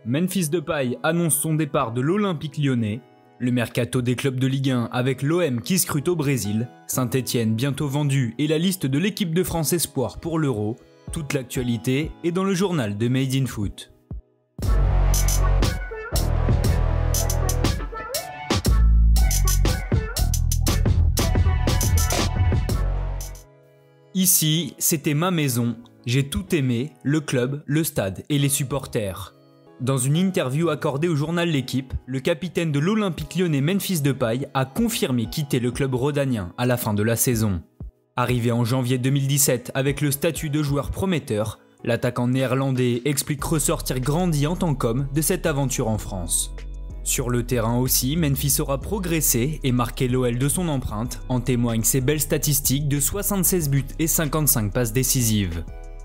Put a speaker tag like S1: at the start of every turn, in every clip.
S1: Memphis Depay annonce son départ de l'Olympique Lyonnais, le mercato des clubs de Ligue 1 avec l'OM qui scrute au Brésil, Saint-Etienne bientôt vendu et la liste de l'équipe de France Espoir pour l'Euro, toute l'actualité est dans le journal de Made in Foot. Ici, c'était ma maison, j'ai tout aimé, le club, le stade et les supporters. Dans une interview accordée au journal L'Équipe, le capitaine de l'Olympique lyonnais Memphis Depay a confirmé quitter le club rhodanien à la fin de la saison. Arrivé en janvier 2017 avec le statut de joueur prometteur, l'attaquant néerlandais explique ressortir grandi en tant qu'homme de cette aventure en France. Sur le terrain aussi, Memphis aura progressé et marqué l'OL de son empreinte, en témoignent ses belles statistiques de 76 buts et 55 passes décisives.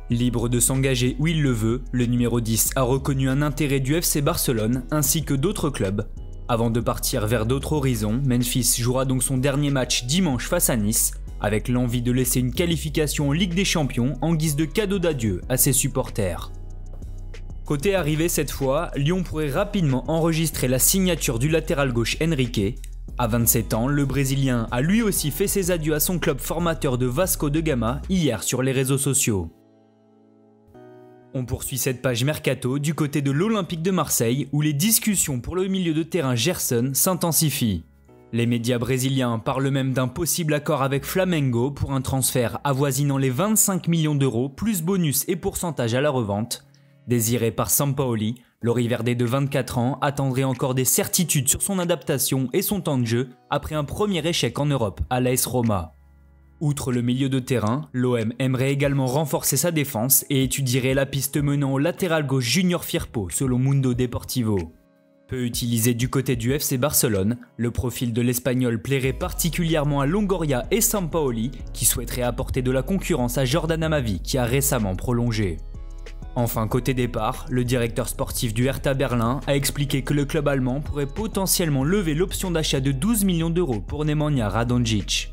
S1: Libre de s'engager où il le veut, le numéro 10 a reconnu un intérêt du FC Barcelone ainsi que d'autres clubs. Avant de partir vers d'autres horizons, Memphis jouera donc son dernier match dimanche face à Nice, avec l'envie de laisser une qualification en Ligue des Champions en guise de cadeau d'adieu à ses supporters. Côté arrivée cette fois, Lyon pourrait rapidement enregistrer la signature du latéral gauche Henrique. À 27 ans, le Brésilien a lui aussi fait ses adieux à son club formateur de Vasco da Gama hier sur les réseaux sociaux. On poursuit cette page mercato du côté de l'Olympique de Marseille où les discussions pour le milieu de terrain Gerson s'intensifient. Les médias brésiliens parlent même d'un possible accord avec Flamengo pour un transfert avoisinant les 25 millions d'euros plus bonus et pourcentage à la revente. Désiré par Sampaoli, l'Oriverde de 24 ans attendrait encore des certitudes sur son adaptation et son temps de jeu après un premier échec en Europe à l'AS Roma. Outre le milieu de terrain, l'OM aimerait également renforcer sa défense et étudierait la piste menant au latéral gauche Junior Firpo selon Mundo Deportivo. Peu utilisé du côté du FC Barcelone, le profil de l'Espagnol plairait particulièrement à Longoria et Sampaoli qui souhaiteraient apporter de la concurrence à Jordan Amavi qui a récemment prolongé. Enfin, côté départ, le directeur sportif du Hertha Berlin a expliqué que le club allemand pourrait potentiellement lever l'option d'achat de 12 millions d'euros pour Nemanja Radonjic.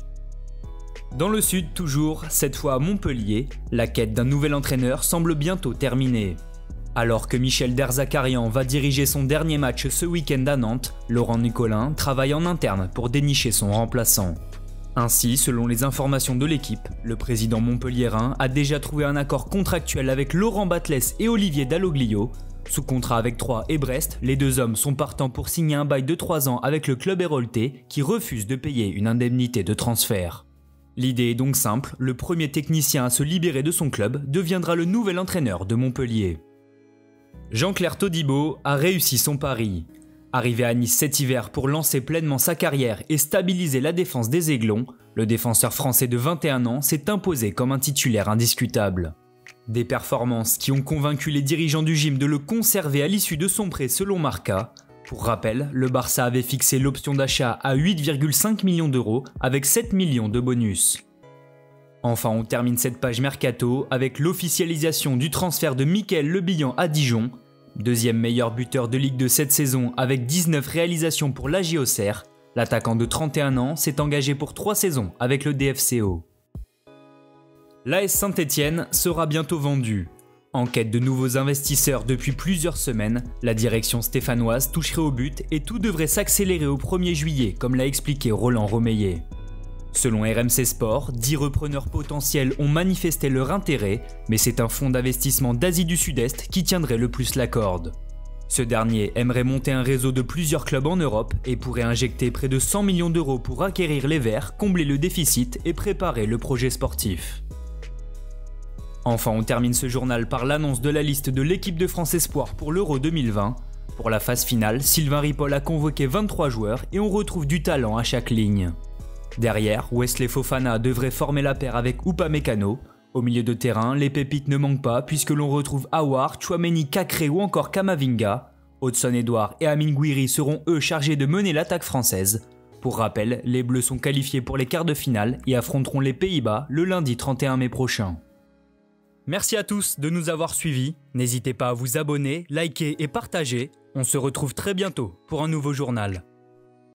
S1: Dans le sud toujours, cette fois à Montpellier, la quête d'un nouvel entraîneur semble bientôt terminée. Alors que Michel Derzakarian va diriger son dernier match ce week-end à Nantes, Laurent Nicolin travaille en interne pour dénicher son remplaçant. Ainsi, selon les informations de l'équipe, le président montpelliérain a déjà trouvé un accord contractuel avec Laurent Batles et Olivier Dalloglio. Sous contrat avec Troyes et Brest, les deux hommes sont partants pour signer un bail de 3 ans avec le club héroltais qui refuse de payer une indemnité de transfert. L'idée est donc simple, le premier technicien à se libérer de son club deviendra le nouvel entraîneur de Montpellier. Jean-Claire Todibo a réussi son pari. Arrivé à Nice cet hiver pour lancer pleinement sa carrière et stabiliser la défense des Aiglons, le défenseur français de 21 ans s'est imposé comme un titulaire indiscutable. Des performances qui ont convaincu les dirigeants du gym de le conserver à l'issue de son prêt selon Marca. Pour rappel, le Barça avait fixé l'option d'achat à 8,5 millions d'euros avec 7 millions de bonus. Enfin, on termine cette page mercato avec l'officialisation du transfert de Mickaël Le Bihan à Dijon, deuxième meilleur buteur de Ligue 2 cette saison avec 19 réalisations pour l'AJ Auxerre. L'attaquant de 31 ans s'est engagé pour 3 saisons avec le DFCO. L'AS Saint-Etienne sera bientôt vendu. En quête de nouveaux investisseurs depuis plusieurs semaines, la direction stéphanoise toucherait au but et tout devrait s'accélérer au 1er juillet, comme l'a expliqué Roland Romeillet. Selon RMC Sport, 10 repreneurs potentiels ont manifesté leur intérêt, mais c'est un fonds d'investissement d'Asie du Sud-Est qui tiendrait le plus la corde. Ce dernier aimerait monter un réseau de plusieurs clubs en Europe et pourrait injecter près de 100 millions d'euros pour acquérir les Verts, combler le déficit et préparer le projet sportif. Enfin, on termine ce journal par l'annonce de la liste de l'équipe de France Espoir pour l'Euro 2020. Pour la phase finale, Sylvain Ripoll a convoqué 23 joueurs et on retrouve du talent à chaque ligne. Derrière, Wesley Fofana devrait former la paire avec Upamecano. Au milieu de terrain, les pépites ne manquent pas puisque l'on retrouve Aouar, Tchouaméni, Kakré ou encore Kamavinga. Hudson-Edouard et Amine Gouiri seront eux chargés de mener l'attaque française. Pour rappel, les Bleus sont qualifiés pour les quarts de finale et affronteront les Pays-Bas le lundi 31 mai prochain. Merci à tous de nous avoir suivis. N'hésitez pas à vous abonner, liker et partager. On se retrouve très bientôt pour un nouveau journal.